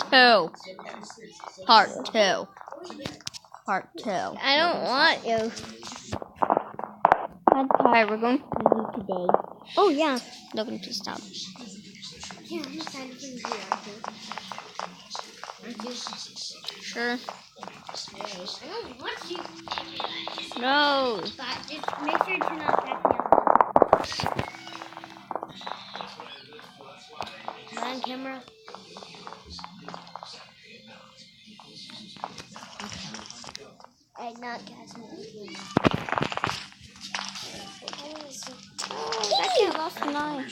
two. Part two. Part two. I don't want you. Okay, we're going to do today. Oh, yeah. Logan, please stop. Yeah, I'm excited for you. Aren't you? Sure. I don't want you. No. But just make sure to not back me up. Is that on camera? I'm not catching it. Oh, that kid lost an eye.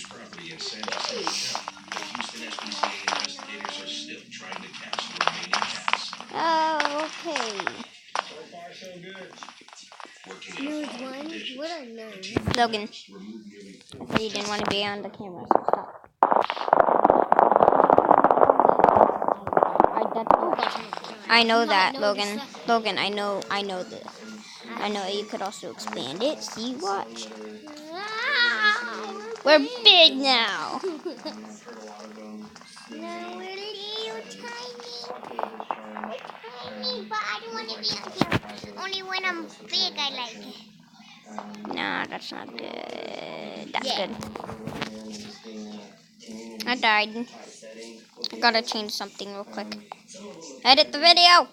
Oh, okay. News one? What are names? Logan. You didn't want to be on the camera, so stop. I know that, Logan. Logan, I know this. I know you could also expand it. See, watch. We're big now. No, we're little tiny. Tiny, but I don't want to be on camera. Only when I'm big, I like it. Nah, that's not good. That's good. I died. I gotta change something real quick. Edit the video.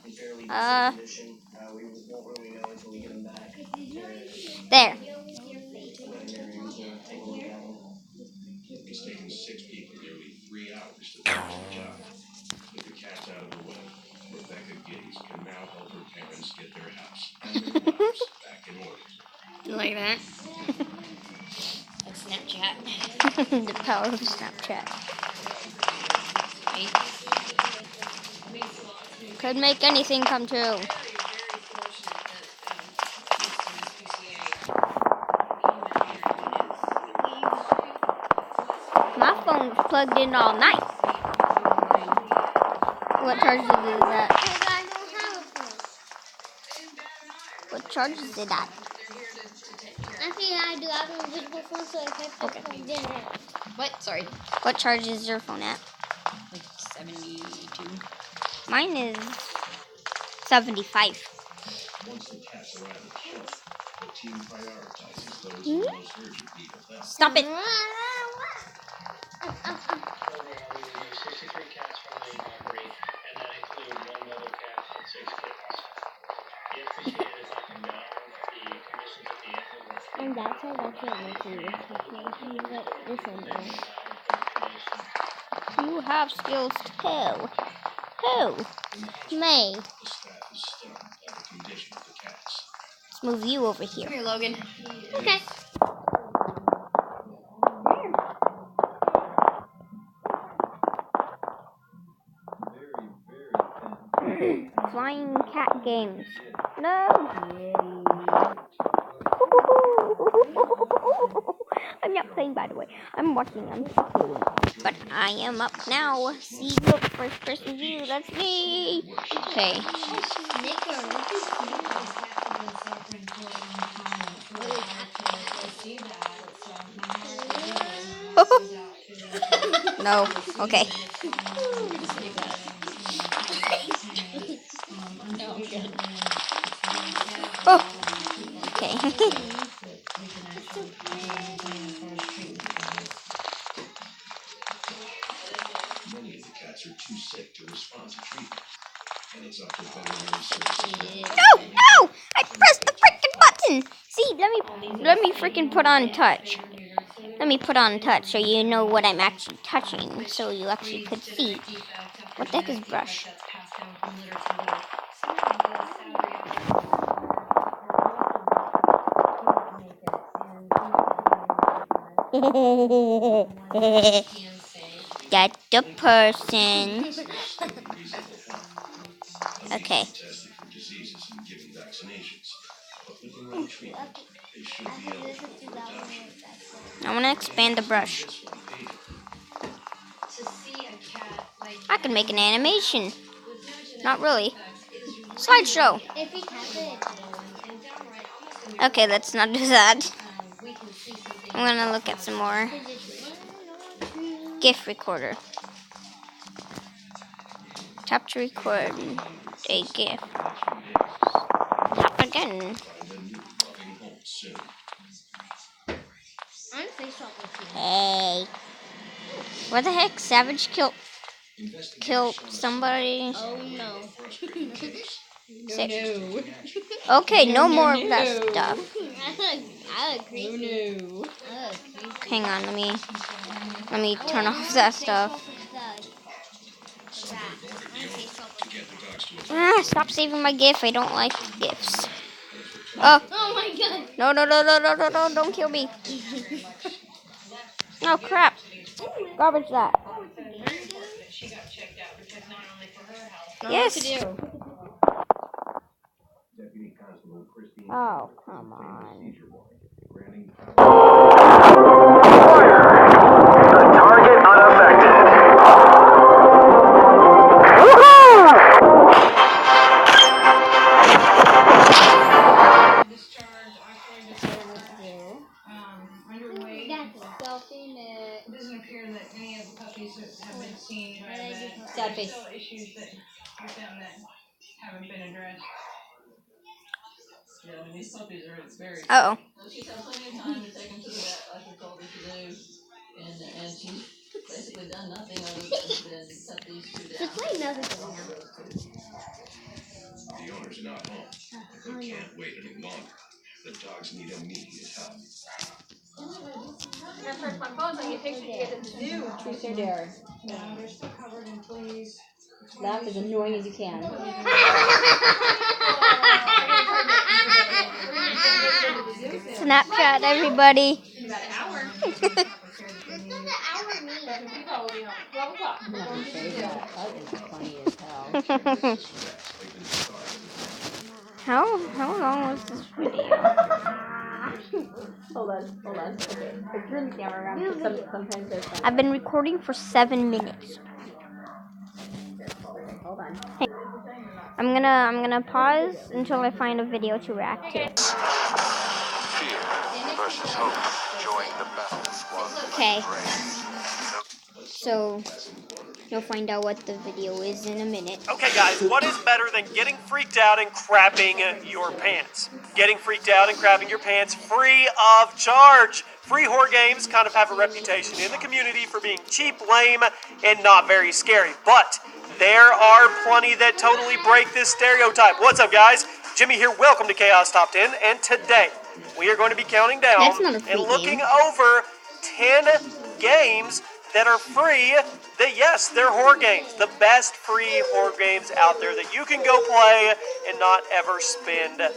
There. It's taken 6 people nearly 3 hours to finish the job. With the cats out of the way, Rebecca Giddies can now help her parents get their house and their lives back in order. You like that? That's Snapchat. The power of Snapchat. Could make anything come true. My phone's plugged in all night. What charges is that? Because I don't have a phone. What charges is it at? Actually, I do have an invisible phone, so if I put it plugged in there. What? Sorry. What charge is your phone at? Like 72. Mine is 75. Once the cats are out of the shelter, the team prioritizes those in most urgent need of help. Stop it. 63 cats from the breed, and that includes 1 mother cat and 6 kittens. The FCCA is locking down the conditions at the animal rescue. And that's why that's what makes me but this one is. You have skills too. Who? May. The staff is stunned by the condition of the cats. Let's move you over here. Here, Logan. Okay. Flying cat games. No. I'm not playing, by the way. I'm watching. I'm playing. But I am up now. See, look, first person view. That's me. Okay. No. Okay. No, I'm good. Oh. Okay. Many of the cats are too sick to respond to treatment, and it's up to veterinary services. No! No! I pressed the freaking button. See, let me freaking put on touch. Let me put on touch so you know what I'm actually touching, so you actually could see. What the heck is brush? That's the person. Okay. Tested for diseases and given vaccinations, but with the right treatment, they should be eligible for adoption. I want to expand the brush. I can make an animation. Not really. Slideshow. If he taps it, Okay, let's not do that. I'm gonna look at some more. GIF recorder. Tap to record a GIF. Tap again. Find a new loving home soon. I'm face off with you. Hey. What the heck? Savage killed somebody. Oh no. Say- Okay, no more of that stuff. I agree. No. I agree. Hang on, let me turn off that stuff. Ah, stop saving my GIF. I don't like GIFs. Oh, Oh my god. no, don't kill me. Oh crap. Garbage that. Yes. Deputy Constable Christine Oh, come on. seizure warrant, granting Target unaffected. Underway. It doesn't appear that any of the puppies have been seen by the vet. Sad face. Still issues that we found that haven't been addressed. Yeah, I mean, these puppies are very. Uh-oh. She's had plenty of time to take them to the vet, like we told her to do, and she's basically done nothing other than set these two down. Just play another game now. the owner's not home. They can't wait any longer. The dogs need immediate help. When I first my phone, so you picture you at the zoo. Truth or dare. No, they're still covered in fleas. Laugh as annoying as you can. Snapchat, everybody. About an hour. What does an hour mean? I'm not gonna say that. That is funny as hell. How long was this video? Hold on. Okay. Turn the camera around. Sometimes there's fun. I've been recording for 7 minutes. Hold on. I'm gonna pause until I find a video to react to. Fear versus hope. Join the battle squad. Okay. So you'll find out what the video is in a minute. Okay guys, what is better than getting freaked out and crapping your pants? Getting freaked out and crapping your pants free of charge. Free horror games kind of have a reputation in the community for being cheap, lame, and not very scary. But there are plenty that totally break this stereotype. What's up guys? Jimmy here, welcome to Chaos Top 10, and today we are going to be counting down That's not a free and looking game. over 10 games that are free, that yes, they're horror games. The best free horror games out there that you can go play and not ever spend a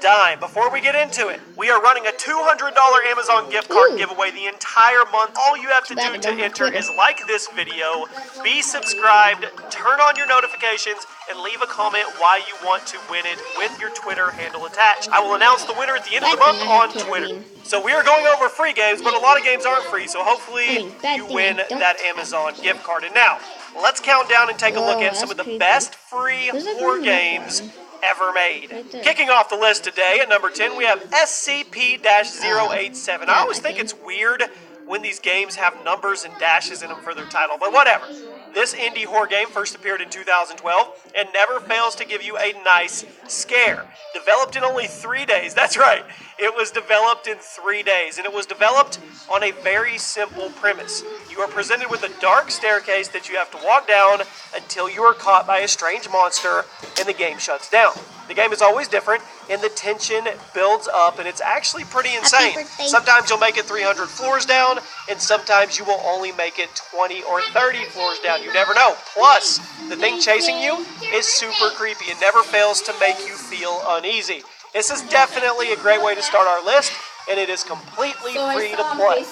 dime. Before we get into it, we are running a $200 Amazon gift card Ooh. giveaway the entire month. All you have to Too bad do I to don't have enter Twitter. is like this video, be subscribed, turn on your notifications, and leave a comment why you want to win it with your Twitter handle attached. I will announce the winner at the end of the Bad month thing I have on Twitter Twitter. name. So we are going over free games, but a lot of games aren't free, so hopefully bad you thing win I don't that Amazon gift card. And now, let's count down and take a look Whoa, at some of that's the creepy. best free There's a horror gun in that games one. ever made. Right there. Kicking off the list today at number 10, we have SCP-087. I always think game. it's weird when these games have numbers and dashes in them for their title, but whatever. This indie horror game first appeared in 2012 and never fails to give you a nice scare. Developed in only 3 days, that's right, it was developed in 3 days, and it was developed on a very simple premise. You are presented with a dark staircase that you have to walk down until you are caught by a strange monster and the game shuts down. The game is always different, and the tension builds up, and it's actually pretty insane. birthday. Sometimes you'll make it 300 floors down, and sometimes you will only make it 20 or 30 floors down. You never know. Plus, the thing chasing you is super creepy and never fails to make you feel uneasy. This is definitely a great way to start our list, and it is completely free to play.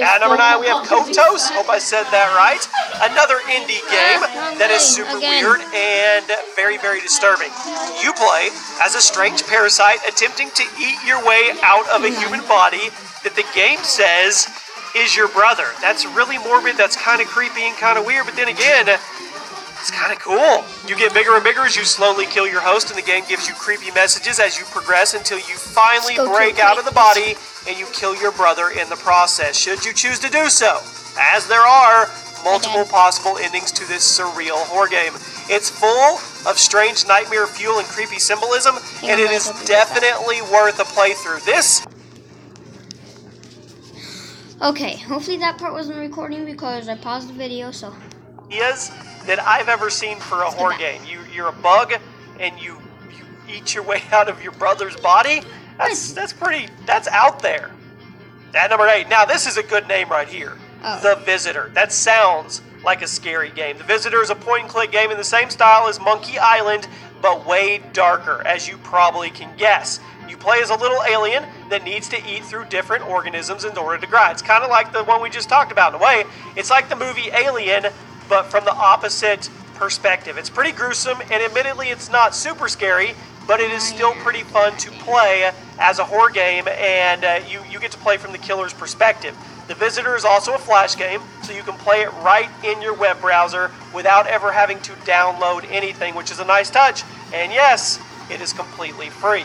At number 9, we have Kotos. Hope I said that right. Another indie game that is super Again. weird and very, very disturbing. You play as a strange parasite attempting to eat your way out of a human body that the game says is your brother. That's really morbid, that's kind of creepy and kind of weird, but then again, it's kind of cool. You get bigger and bigger as you slowly kill your host, and the game gives you creepy messages as you progress until you finally Let's go to break a out of the body and you kill your brother in the process, should you choose to do so, as there are multiple possible endings to this surreal horror game. It's full of strange nightmare fuel and creepy symbolism, and it is definitely worth a playthrough. This Okay, hopefully that part wasn't recording because I paused the video, so. is that I've ever seen for a horror game. You're a bug, and you eat your way out of your brother's body. That's out there. At number 8. Now this is a good name right here. Oh. The Visitor. That sounds like a scary game. The Visitor is a point-and-click game in the same style as Monkey Island, but way darker, as you probably can guess. You play as a little alien that needs to eat through different organisms in order to grow. It's kind of like the one we just talked about in a way. It's like the movie Alien, but from the opposite perspective. It's pretty gruesome, and admittedly it's not super scary, but it is still pretty fun to play as a horror game, and you get to play from the killer's perspective. The Visitor is also a flash game, so you can play it right in your web browser without ever having to download anything, which is a nice touch. And yes, it is completely free.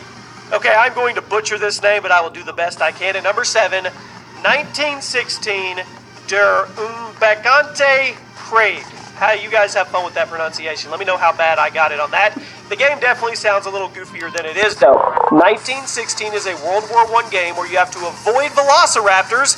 Okay, I'm going to butcher this name, but I will do the best I can. At number 7, 1916 Der Unbekannte Krieg. How you guys have fun with that pronunciation? Let me know how bad I got it on that. The game definitely sounds a little goofier than it is, though. 1916 is a World War I game where you have to avoid velociraptors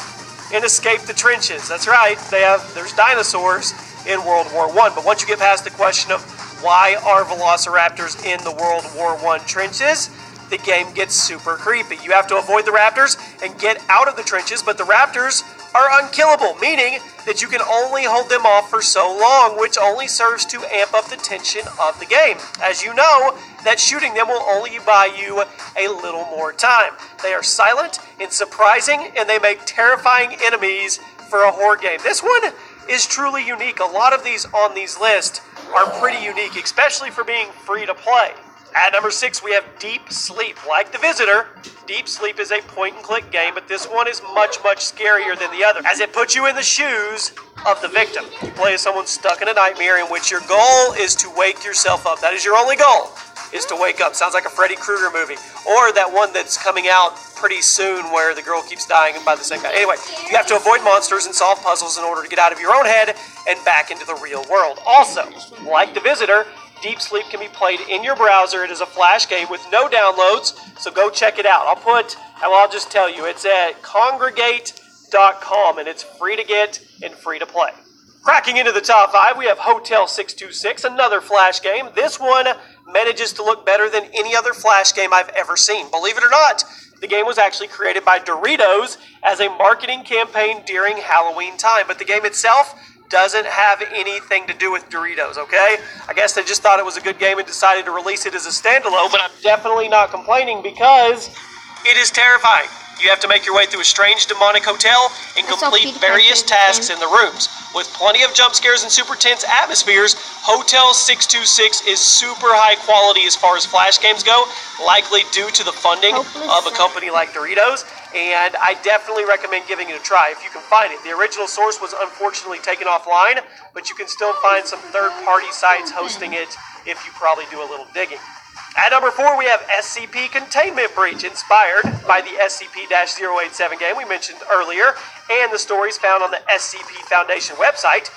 and escape the trenches. That's right, there's dinosaurs in World War I. But once you get past the question of why are velociraptors in the World War I trenches, the game gets super creepy. You have to avoid the raptors and get out of the trenches, but the raptors are unkillable, meaning that you can only hold them off for so long, which only serves to amp up the tension of the game. As you know, that shooting them will only buy you a little more time. They are silent and surprising, and they make terrifying enemies for a horror game. This one is truly unique. A lot of these on these lists are pretty unique, especially for being free to play. At number 6, we have Deep Sleep. Like The Visitor, Deep Sleep is a point-and-click game, but this one is much, much scarier than the other, as it puts you in the shoes of the victim. You play as someone stuck in a nightmare in which your goal is to wake yourself up. That is your only goal, is to wake up. Sounds like a Freddy Krueger movie. Or that one that's coming out pretty soon where the girl keeps dying by the same guy. Anyway, you have to avoid monsters and solve puzzles in order to get out of your own head and back into the real world. Also, like The Visitor, Deep Sleep can be played in your browser. It is a flash game with no downloads, so go check it out. I'll just tell you, it's at congregate.com, and it's free to get and free to play. Cracking into the top 5, we have Hotel 626, another flash game. This one manages to look better than any other flash game I've ever seen. Believe it or not, the game was actually created by Doritos as a marketing campaign during Halloween time, but the game itself doesn't have anything to do with Doritos, okay? I guess they just thought it was a good game and decided to release it as a standalone, but I'm definitely not complaining because it is terrifying. You have to make your way through a strange demonic hotel and complete various tasks in the rooms. With plenty of jump scares and super tense atmospheres, Hotel 626 is super high quality as far as flash games go, likely due to the funding of a company like Doritos, and I definitely recommend giving it a try if you can find it. The original source was unfortunately taken offline, but you can still find some third-party sites hosting it if you probably do a little digging. At number 4, we have SCP Containment Breach, inspired by the SCP-087 game we mentioned earlier, and the stories found on the SCP Foundation website.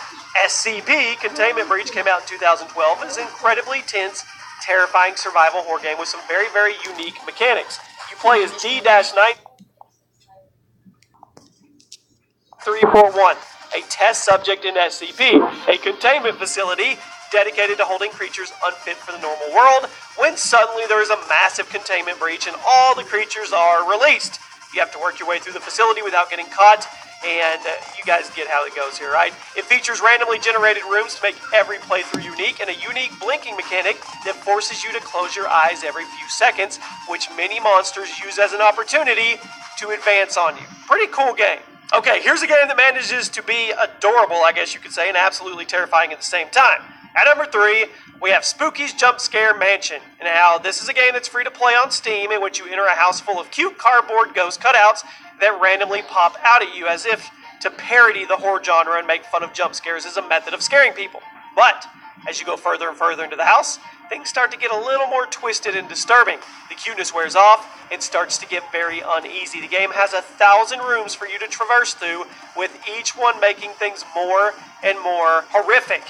SCP Containment Breach came out in 2012 and is an incredibly tense, terrifying survival horror game with some very, very unique mechanics. You play as D-9341, a test subject in SCP, a containment facility dedicated to holding creatures unfit for the normal world, when suddenly there is a massive containment breach and all the creatures are released. You have to work your way through the facility without getting caught, and you guys get how it goes here, right? It features randomly generated rooms to make every playthrough unique, and a unique blinking mechanic that forces you to close your eyes every few seconds, which many monsters use as an opportunity to advance on you. Pretty cool game. Okay, here's a game that manages to be adorable, I guess you could say, and absolutely terrifying at the same time. At number 3, we have Spooky's Jump Scare Mansion. Now, this is a game that's free to play on Steam, in which you enter a house full of cute cardboard ghost cutouts that randomly pop out at you, as if to parody the horror genre and make fun of jump scares as a method of scaring people. But as you go further and further into the house, things start to get a little more twisted and disturbing. The cuteness wears off and starts to get very uneasy. The game has 1,000 rooms for you to traverse through, with each one making things more and more horrific.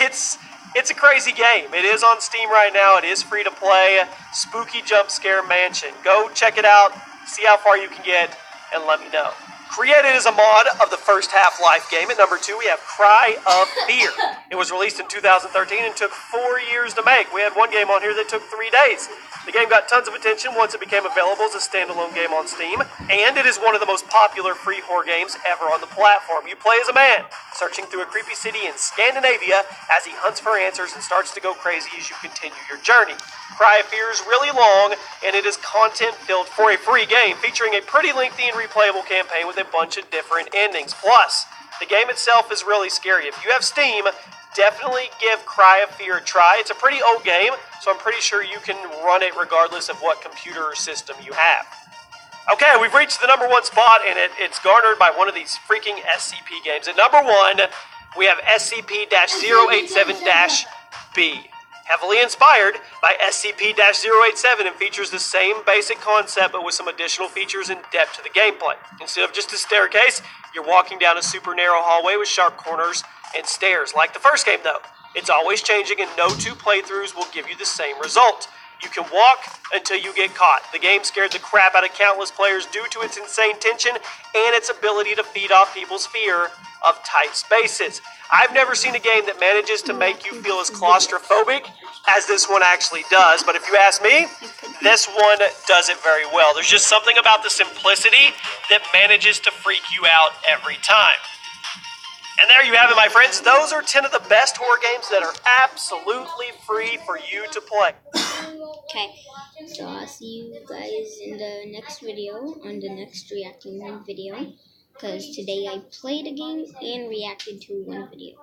It's It's a crazy game. It is on Steam right now. It is free to play. Spooky Jump Scare Mansion. Go check it out, see how far you can get, and let me know. Created as a mod of the first Half-Life game. At number 2, we have Cry of Fear. It was released in 2013 and took 4 years to make. We had one game on here that took 3 days. The game got tons of attention once it became available as a standalone game on Steam, and it is one of the most popular free horror games ever on the platform. You play as a man, searching through a creepy city in Scandinavia as he hunts for answers and starts to go crazy as you continue your journey. Cry of Fear is really long, and it is content-filled for a free game, featuring a pretty lengthy and replayable campaign with a bunch of different endings. Plus, the game itself is really scary. If you have Steam, definitely give Cry of Fear a try. It's a pretty old game, so I'm pretty sure you can run it regardless of what computer or system you have. Okay, we've reached the number 1 spot, and it's garnered by one of these freaking SCP games. At number 1, we have SCP-087-B. Heavily inspired by SCP-087 and features the same basic concept but with some additional features and depth to the gameplay. Instead of just a staircase, you're walking down a super narrow hallway with sharp corners and stairs. Like the first game though, it's always changing and no 2 playthroughs will give you the same result. You can walk until you get caught. The game scared the crap out of countless players due to its insane tension and its ability to feed off people's fear of tight spaces. I've never seen a game that manages to make you feel as claustrophobic as this one actually does, but if you ask me, this one does it very well. There's just something about the simplicity that manages to freak you out every time. And there you have it, my friends. Those are 10 of the best horror games that are absolutely free for you to play. Okay, so I'll see you guys in the next video, on the next reacting one video, because today I played a game and reacted to one video.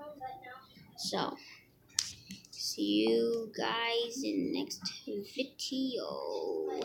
So, see you guys in the next video.